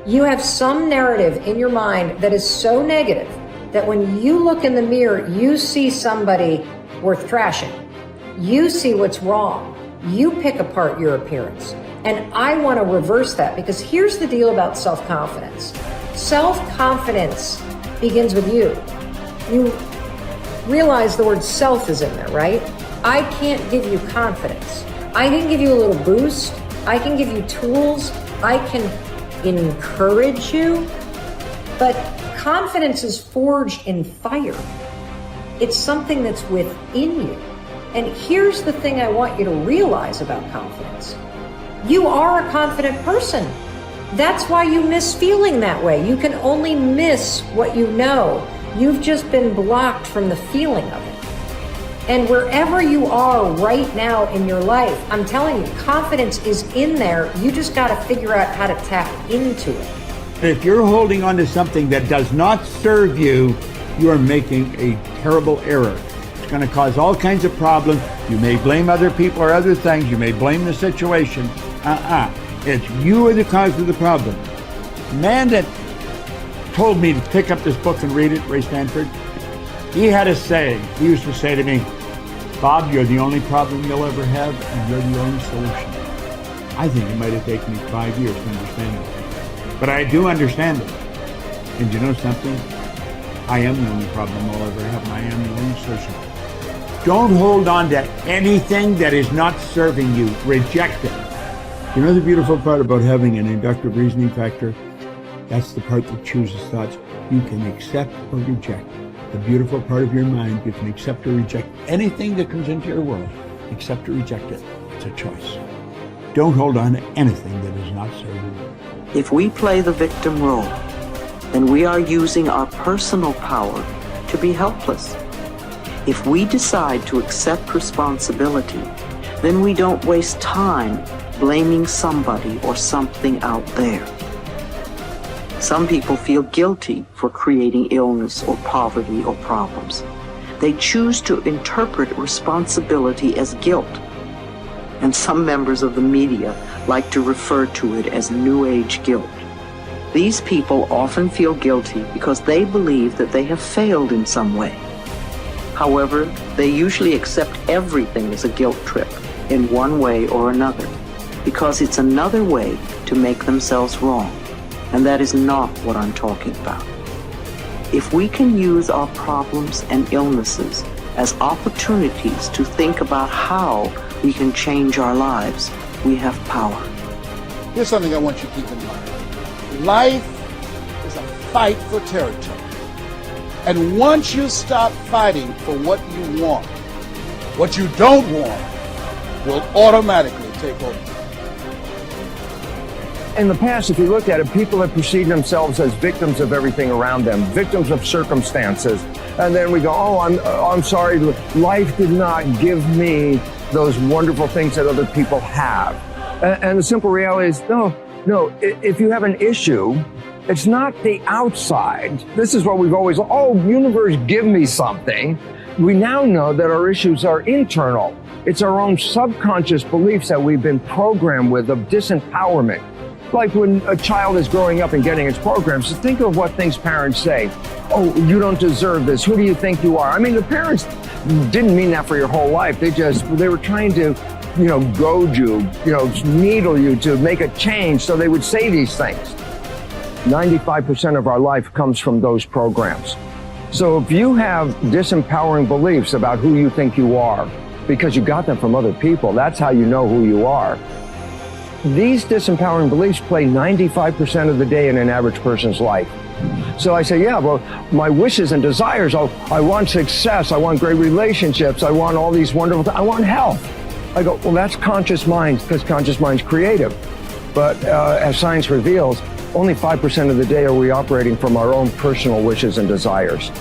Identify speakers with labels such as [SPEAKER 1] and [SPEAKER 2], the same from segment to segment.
[SPEAKER 1] You have some narrative in your mind that is so negative that when you look in the mirror, you see somebody worth trashing. You see what's wrong. You pick apart your appearance. And I want to reverse that, because here's the deal about self-confidence. Self-confidence begins with you. You realize the word self is in there, right? I can't give you confidence. I can give you a little boost. I can give you tools. I can encourage you. But confidence is forged in fire. It's something that's within you. And here's the thing I want you to realize about confidence. You are a confident person. That's why you miss feeling that way. You can only miss what you know. You've just been blocked from the feeling of it. And wherever you are right now in your life, I'm telling you, confidence is in there. You just got to figure out how to tap into it.
[SPEAKER 2] If you're holding on to something that does not serve you, you are making a terrible error. It's going to cause all kinds of problems. You may blame other people or other things. You may blame the situation. It's you are the cause of the problem. The man that told me to pick up this book and read it, Ray Stanford, he had a saying. He used to say to me, Bob, you're the only problem you'll ever have, and you're the only solution. I think it might have taken me 5 years to understand it. But I do understand it. And you know something? I am the only problem I'll ever have, and I am the only solution. Don't hold on to anything that is not serving you. Reject it. You know the beautiful part about having an inductive reasoning factor? That's the part that chooses thoughts. You can accept or reject. The beautiful part of your mind, you can accept or reject anything that comes into your world. Accept or reject it. It's a choice. Don't hold on to anything that is not serving you.
[SPEAKER 3] If we play the victim role, then we are using our personal power to be helpless. If we decide to accept responsibility, then we don't waste time blaming somebody or something out there. Some people feel guilty for creating illness or poverty or problems. They choose to interpret responsibility as guilt. And some members of the media like to refer to it as New Age guilt. These people often feel guilty because they believe that they have failed in some way. However, they usually accept everything as a guilt trip in one way or another, because it's another way to make themselves wrong. And that is not what I'm talking about. If we can use our problems and illnesses as opportunities to think about how we can change our lives, we have power.
[SPEAKER 4] Here's something I want you to keep in mind. Life is a fight for territory. And once you stop fighting for what you want, what you don't want will automatically take over.
[SPEAKER 5] In the past, if you look at it, people have perceived themselves as victims of everything around them, victims of circumstances. And then we go, I'm sorry, life did not give me those wonderful things that other people have. And the simple reality is, no, if you have an issue, it's not the outside. This is what we've always, universe, give me something. We now know that our issues are internal. It's our own subconscious beliefs that we've been programmed with of disempowerment. Like when a child is growing up and getting its programs, so think of what things parents say. Oh, you don't deserve this. Who do you think you are? I mean, the parents didn't mean that for your whole life. They were trying to, goad you, needle you to make a change. So they would say these things. 95% of our life comes from those programs. So if you have disempowering beliefs about who you think you are, because you got them from other people, that's how you know who you are. These disempowering beliefs play 95% of the day in an average person's life. So I say, my wishes and desires, I want success, I want great relationships, I want all these wonderful things, I want health. I go, that's conscious mind, because conscious mind's creative. But as science reveals, only 5% of the day are we operating from our own personal wishes and desires.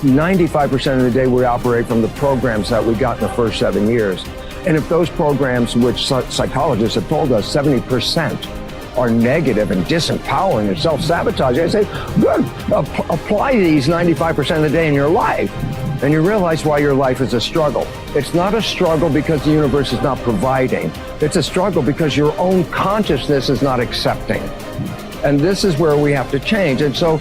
[SPEAKER 5] 95% of the day we operate from the programs that we got in the first 7 years. And if those programs, which psychologists have told us 70% are negative and disempowering and self-sabotaging, I say, good, apply these 95% of the day in your life, and you realize why your life is a struggle. It's not a struggle because the universe is not providing. It's a struggle because your own consciousness is not accepting. And this is where we have to change. And so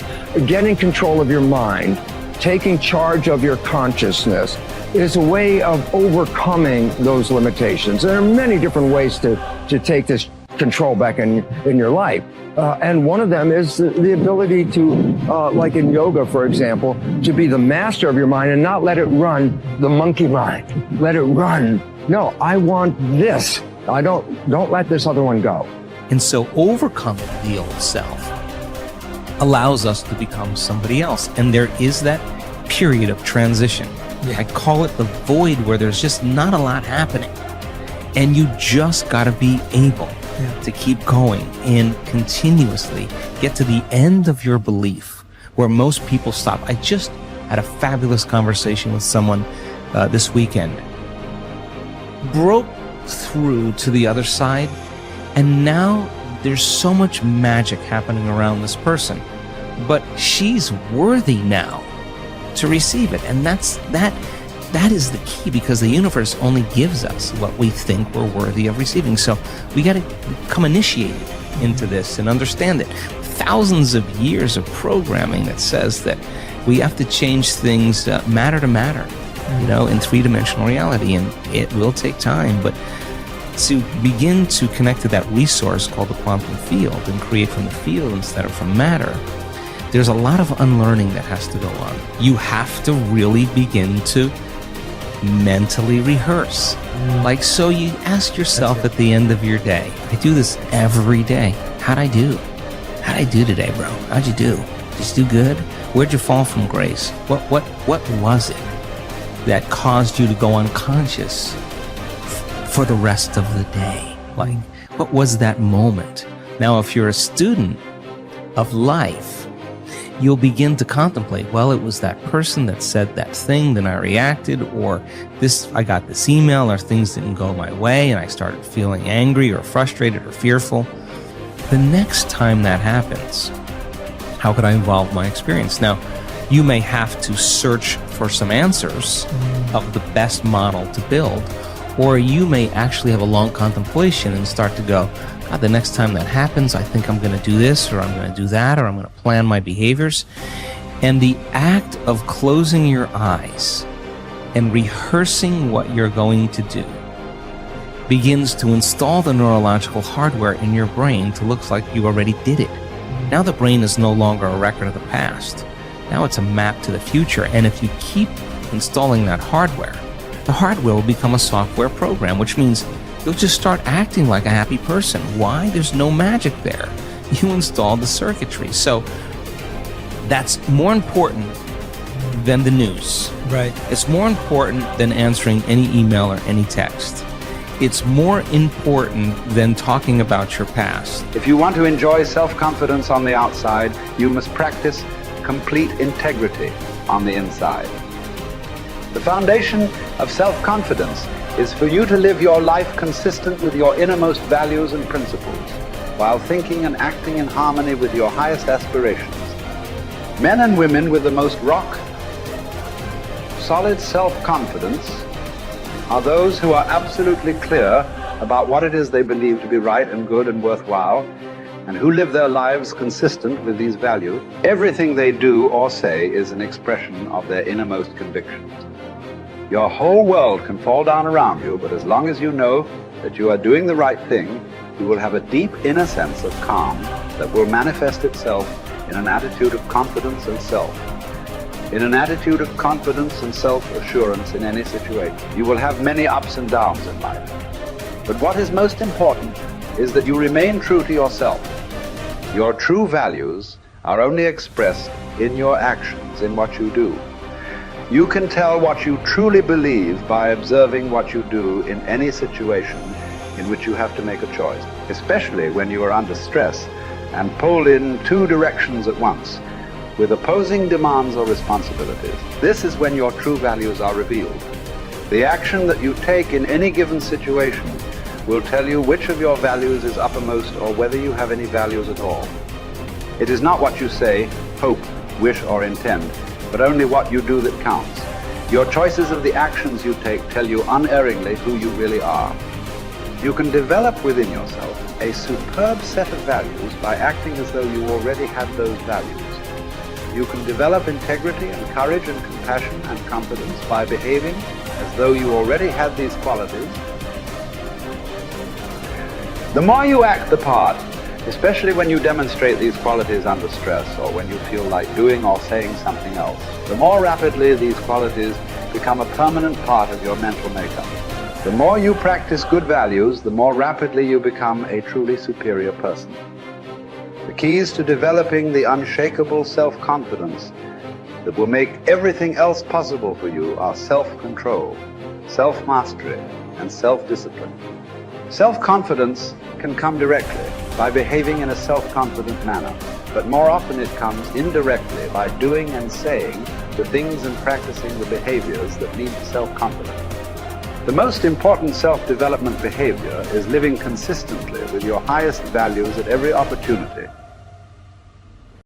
[SPEAKER 5] getting control of your mind, taking charge of your consciousness is a way of overcoming those limitations. There are many different ways to take this control back in your life. And one of them is the ability to, like in yoga, for example, to be the master of your mind and not let it run the monkey mind. Let it run. No, I want this. Don't let this other one go.
[SPEAKER 6] And so overcoming the old self allows us to become somebody else. And there is that period of transition. Yeah. I call it the void, where there's just not a lot happening. And you just got to be able to keep going and continuously get to the end of your belief, where most people stop. I just had a fabulous conversation with someone this weekend. Broke through to the other side, and now there's so much magic happening around this person. But she's worthy now to receive it. And that is the key, because the universe only gives us what we think we're worthy of receiving. So we got to become initiated into this and understand it. Thousands of years of programming that says that we have to change things matter to matter, in three-dimensional reality. And it will take time, but to begin to connect to that resource called the quantum field and create from the field instead of from matter, there's a lot of unlearning that has to go on. You have to really begin to mentally rehearse. So you ask yourself at the end of your day, I do this every day. How'd I do? How'd I do today, bro? How'd you do? Did you do good? Where'd you fall from grace? What was it that caused you to go unconscious for the rest of the day? What was that moment? Now, if you're a student of life, you'll begin to contemplate, well, it was that person that said that thing, then I reacted, or I got this email, or things didn't go my way, and I started feeling angry or frustrated or fearful. The next time that happens, how could I involve my experience? Now, you may have to search for some answers of the best model to build, or you may actually have a long contemplation and start to go, God, the next time that happens, I think I'm going to do this, or I'm going to do that, or I'm going to plan my behaviors. And the act of closing your eyes and rehearsing what you're going to do begins to install the neurological hardware in your brain to look like you already did it. Now the brain is no longer a record of the past. Now it's a map to the future. And if you keep installing that hardware, the hardware will become a software program, which means you'll just start acting like a happy person. Why? There's no magic there. You installed the circuitry. So that's more important than the news.
[SPEAKER 7] Right.
[SPEAKER 6] It's more important than answering any email or any text. It's more important than talking about your past.
[SPEAKER 8] If you want to enjoy self-confidence on the outside, you must practice complete integrity on the inside. The foundation of self-confidence is for you to live your life consistent with your innermost values and principles, while thinking and acting in harmony with your highest aspirations. Men and women with the most solid self-confidence are those who are absolutely clear about what it is they believe to be right and good and worthwhile, and who live their lives consistent with these values. Everything they do or say is an expression of their innermost convictions. Your whole world can fall down around you, but as long as you know that you are doing the right thing, you will have a deep inner sense of calm that will manifest itself in an attitude of confidence and self-assurance in any situation. You will have many ups and downs in life. But what is most important is that you remain true to yourself. Your true values are only expressed in your actions, in what you do. You can tell what you truly believe by observing what you do in any situation in which you have to make a choice, especially when you are under stress and pulled in two directions at once, with opposing demands or responsibilities. This is when your true values are revealed. The action that you take in any given situation will tell you which of your values is uppermost or whether you have any values at all. It is not what you say, hope, wish, or intend, but only what you do that counts. Your choices of the actions you take tell you unerringly who you really are. You can develop within yourself a superb set of values by acting as though you already had those values. You can develop integrity and courage and compassion and confidence by behaving as though you already had these qualities. The more you act the part, especially when you demonstrate these qualities under stress or when you feel like doing or saying something else, the more rapidly these qualities become a permanent part of your mental makeup. The more you practice good values, the more rapidly you become a truly superior person. The keys to developing the unshakable self-confidence that will make everything else possible for you are self-control, self-mastery, and self-discipline. Self-confidence can come directly by behaving in a self-confident manner, but more often it comes indirectly by doing and saying the things and practicing the behaviors that lead to self-confidence. The most important self-development behavior is living consistently with your highest values at every opportunity